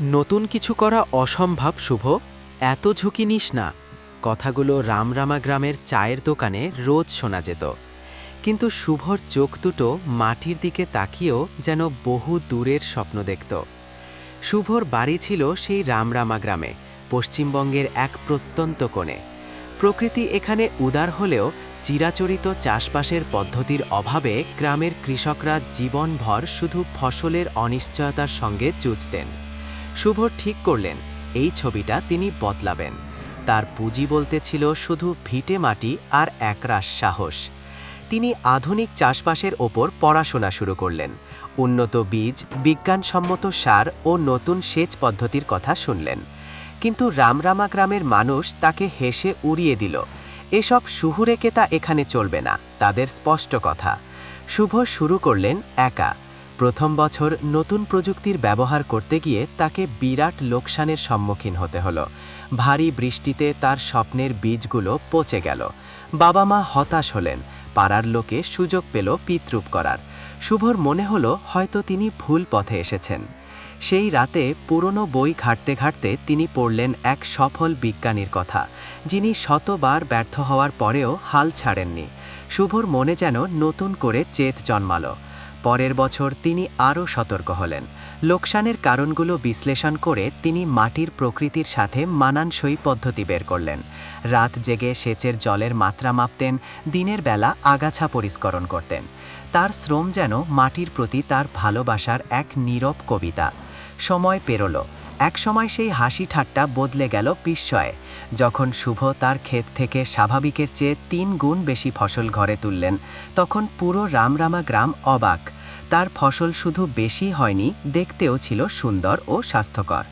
নতুন কিছু করা অসম্ভব শুভ, এত ঝুঁকি নিস না। কথাগুলো রামরামা গ্রামের চায়ের দোকানে রোজ শোনা যেত। কিন্তু শুভর চোখ দুটো মাটির দিকে তাকিয়েও যেন বহু দূরের স্বপ্ন দেখত। শুভর বাড়ি ছিল সেই রামরামা গ্রামে, পশ্চিমবঙ্গের এক প্রত্যন্ত কোণে। প্রকৃতি এখানে উদার হলেও চিরাচরিত চাষবাসের পদ্ধতির অভাবে গ্রামের কৃষকরা জীবনভর শুধু ফসলের অনিশ্চয়তার সঙ্গে যুঝতেন। শুভ ঠিক করলেন এই ছবিটা তিনি বদলাবেন। তার পুঁজি বলতে ছিল শুধু ভিটে মাটি আর একরাশ সাহস। তিনি আধুনিক চাষবাসের ওপর পড়াশোনা শুরু করলেন। উন্নত বীজ, বিজ্ঞানসম্মত সার ও নতুন সেচ পদ্ধতির কথা শুনলেন। কিন্তু রামরামা গ্রামের মানুষ তাকে হেসে উড়িয়ে দিল। এসব শুহুরেকেতা এখানে চলবে না, তাদের স্পষ্ট কথা। শুভ শুরু করলেন একা। প্রথম বছর নতুন প্রযুক্তির ব্যবহার করতে গিয়ে তাকে বিরাট লোকসানের সম্মুখীন হতে হলো। ভারী বৃষ্টিতে তার স্বপ্নের বীজগুলো পচে গেল। বাবা মা হতাশ হলেন, পাড়ার লোকে সুযোগ পেল পিতরূপ করার। শুভর মনে হলো হয়তো তিনি ভুল পথে এসেছেন। সেই রাতে পুরনো বই ঘাঁটতে ঘাঁটতে তিনি পড়লেন এক সফল বিজ্ঞানীর কথা, যিনি শতবার ব্যর্থ হওয়ার পরেও হাল ছাড়েননি। শুভর মনে যেন নতুন করে চেত জন্মালো। পরের বছর তিনি আরও সতর্ক হলেন। লোকসানের কারণগুলো বিশ্লেষণ করে তিনি মাটির প্রকৃতির সাথে মানানসই পদ্ধতি বের করলেন। রাত জেগে সেচের জলের মাত্রা মাপতেন, দিনের বেলা আগাছা পরিষ্করণ করতেন। তার শ্রম যেন মাটির প্রতি তার ভালোবাসার এক নীরব কবিতা। সময় পেরোলো। একসময় সেই হাসি ঠাট্টা বদলে গেল বিস্ময়ে। যখন শুভ তার ক্ষেত থেকে স্বাভাবিকের চেয়ে ৩ গুণ বেশি ফসল ঘরে তুললেন, তখন পুরো রামরামা গ্রাম অবাক। তার ফসল শুধু বেশি হয়নি, দেখতেও ছিল সুন্দর ও স্বাস্থ্যকর।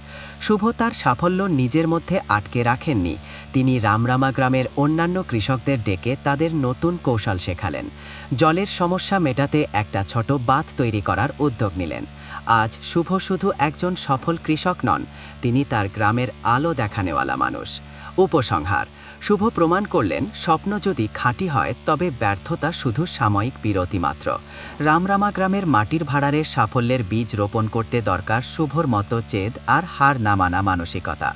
শুভ তার সাফল্য নিজের মধ্যে আটকে রাখেননি। তিনি রামরামা গ্রামের অন্যান্য কৃষকদের ডেকে তাদের নতুন কৌশল শেখালেন। জলের সমস্যা মেটাতে একটা ছোট বাঁধ তৈরি করার উদ্যোগ নিলেন। আজ শুভ শুধু একজন সফল কৃষক নন, তিনি তার গ্রামের আলো দেখানেওয়ালা মানুষ। উপসংহার: শুভ প্রমাণ করলেন স্বপ্ন যদি খাঁটি হয় তবে ব্যর্থতা শুধু সাময়িক বিরতি মাত্র। রামরামা গ্রামের মাটির ভাড়ারের সাফল্যের বীজ রোপণ করতে দরকার শুভর মতো চেদ আর হার না মানা মানসিকতা।